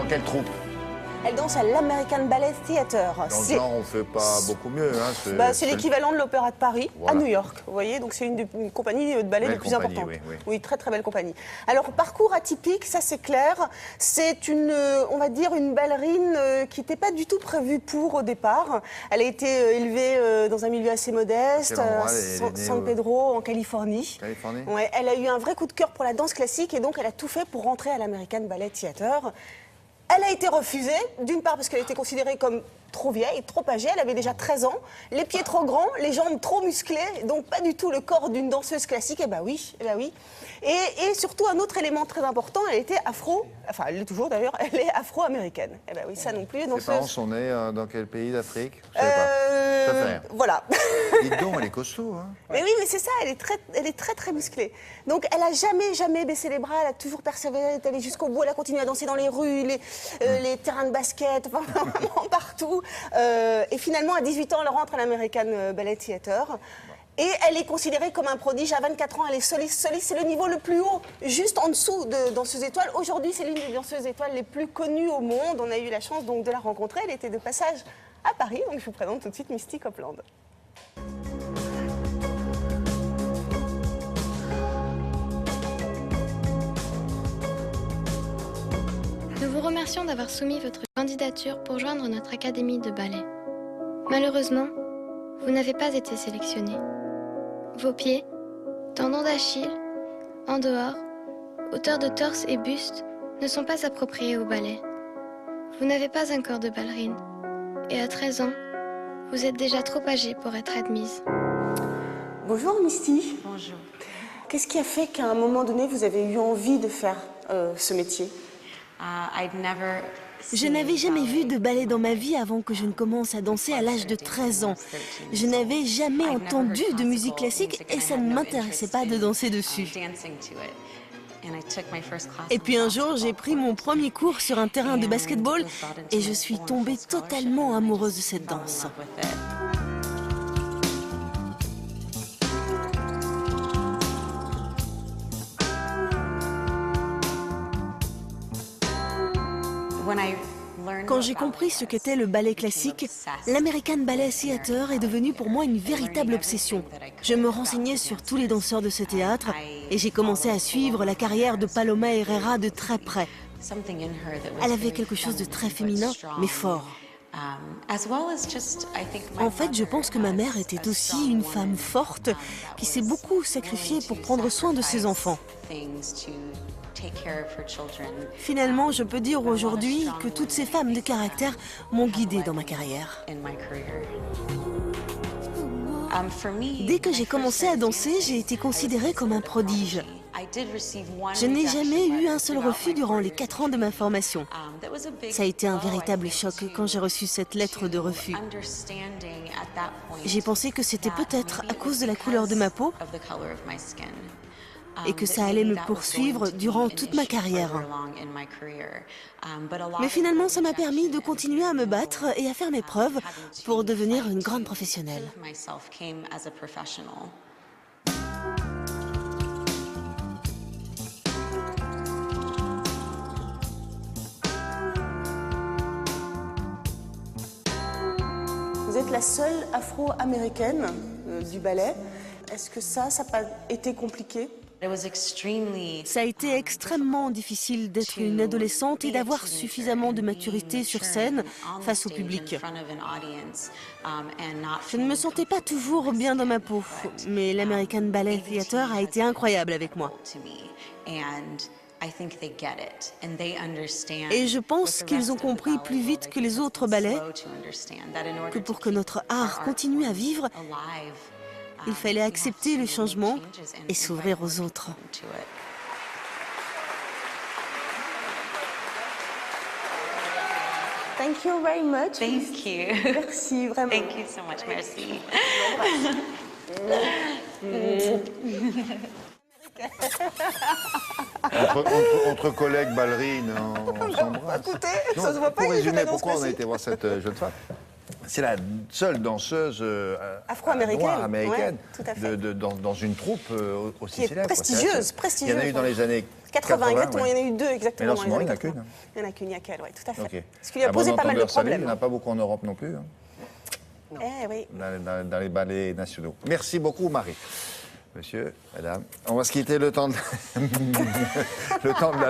quelle troupe? Elle danse à l'American Ballet Theatre. Dans le genre, on fait pas beaucoup mieux. Hein, c'est l'équivalent de l'Opéra de Paris, à New York. Vous voyez, donc c'est une compagnie de ballet les plus importantes. Oui, très très belle compagnie. Alors, parcours atypique, ça c'est clair. C'est on va dire, une ballerine qui n'était pas du tout prévue pour au départ. Elle a été élevée dans un milieu assez modeste, San Pedro, en Californie. Ouais, elle a eu un vrai coup de cœur pour la danse classique et donc elle a tout fait pour rentrer à l'American Ballet Theatre. Elle a été refusée, d'une part parce qu'elle était considérée comme trop vieille, trop âgée, elle avait déjà 13 ans, les pieds trop grands, les jambes trop musclées, donc pas du tout le corps d'une danseuse classique, eh ben oui. Et surtout un autre élément très important, elle était enfin elle l'est toujours d'ailleurs, elle est afro-américaine. Eh ben oui, ça non plus. Ses parents sont nés dans quel pays d'Afrique? Je sais pas. Voilà. Dites donc, elle est costaud. Hein. Mais oui, mais c'est ça, elle est très très musclée. Donc elle a jamais baissé les bras, elle a toujours persévéré, elle est allée jusqu'au bout, elle a continué à danser dans les rues, les terrains de basket, enfin, vraiment partout. Et finalement, à 18 ans, elle rentre à l'American Ballet Theatre. Et elle est considérée comme un prodige. À 24 ans, elle est soliste. C'est le niveau le plus haut, juste en dessous de Danseuse Étoile. Aujourd'hui, c'est l'une des danseuses étoiles les plus connues au monde. On a eu la chance donc de la rencontrer. Elle était de passage à Paris. Donc je vous présente tout de suite Misty Copeland. Nous vous remercions d'avoir soumis votre candidature pour joindre notre académie de ballet. Malheureusement, vous n'avez pas été sélectionné. Vos pieds, tendons d'Achille, en dehors, hauteur de torse et buste ne sont pas appropriés au ballet. Vous n'avez pas un corps de ballerine. Et à 13 ans, vous êtes déjà trop âgée pour être admise. Bonjour Misty. Bonjour. Qu'est-ce qui a fait qu'à un moment donné, vous avez eu envie de faire ce métier? Je n'avais jamais vu de ballet dans ma vie avant que je ne commence à danser à l'âge de 13 ans. Je n'avais jamais entendu de musique classique et ça ne m'intéressait pas de danser dessus. Et puis un jour, j'ai pris mon premier cours sur un terrain de basketball et je suis tombée totalement amoureuse de cette danse. Quand j'ai compris ce qu'était le ballet classique, l'American Ballet Theatre est devenu pour moi une véritable obsession. Je me renseignais sur tous les danseurs de ce théâtre et j'ai commencé à suivre la carrière de Paloma Herrera de très près. Elle avait quelque chose de très féminin, mais fort. En fait, je pense que ma mère était aussi une femme forte qui s'est beaucoup sacrifiée pour prendre soin de ses enfants. Finalement, je peux dire aujourd'hui que toutes ces femmes de caractère m'ont guidée dans ma carrière. Dès que j'ai commencé à danser, j'ai été considérée comme un prodige. Je n'ai jamais eu un seul refus durant les 4 ans de ma formation. Ça a été un véritable choc quand j'ai reçu cette lettre de refus. J'ai pensé que c'était peut-être à cause de la couleur de ma peau et que ça allait me poursuivre durant toute ma carrière. Mais finalement, ça m'a permis de continuer à me battre et à faire mes preuves pour devenir une grande professionnelle. Vous êtes la seule afro-américaine du ballet. Est-ce que ça n'a pas été compliqué? Ça a été extrêmement difficile d'être une adolescente et d'avoir suffisamment de maturité sur scène face au public. Je ne me sentais pas toujours bien dans ma peau, mais l'American Ballet Theatre a été incroyable avec moi. Et je pense qu'ils ont compris plus vite que les autres ballets que pour que notre art continue à vivre, il fallait accepter le changement et s'ouvrir aux autres. Thank you very much. Thank you. Merci, vraiment. Thank you so much, merci. Entre collègues ballerines, on s'embrasse. Écoutez, ça se voit pas. Pour résumer, pourquoi on a été voir cette jeune femme? C'est la seule danseuse afro-américaine, noire américaine ouais, tout à fait. dans une troupe aussi qui est célèbre. prestigieuse. Il y en a eu dans les années 80, exactement, ouais. il y en a eu 2 exactement. Mais en ce moment, il n'y en a qu'une. Il n'y en a qu'une, il y a qu'elle, oui, tout à fait. Okay. Ce qui lui a posé pas mal de problèmes. Il n'y en a pas beaucoup en Europe non plus. Hein. Eh oui. Dans les ballets nationaux. Merci beaucoup, Marie. Monsieur, madame, on va se quitter le temps de, le temps de la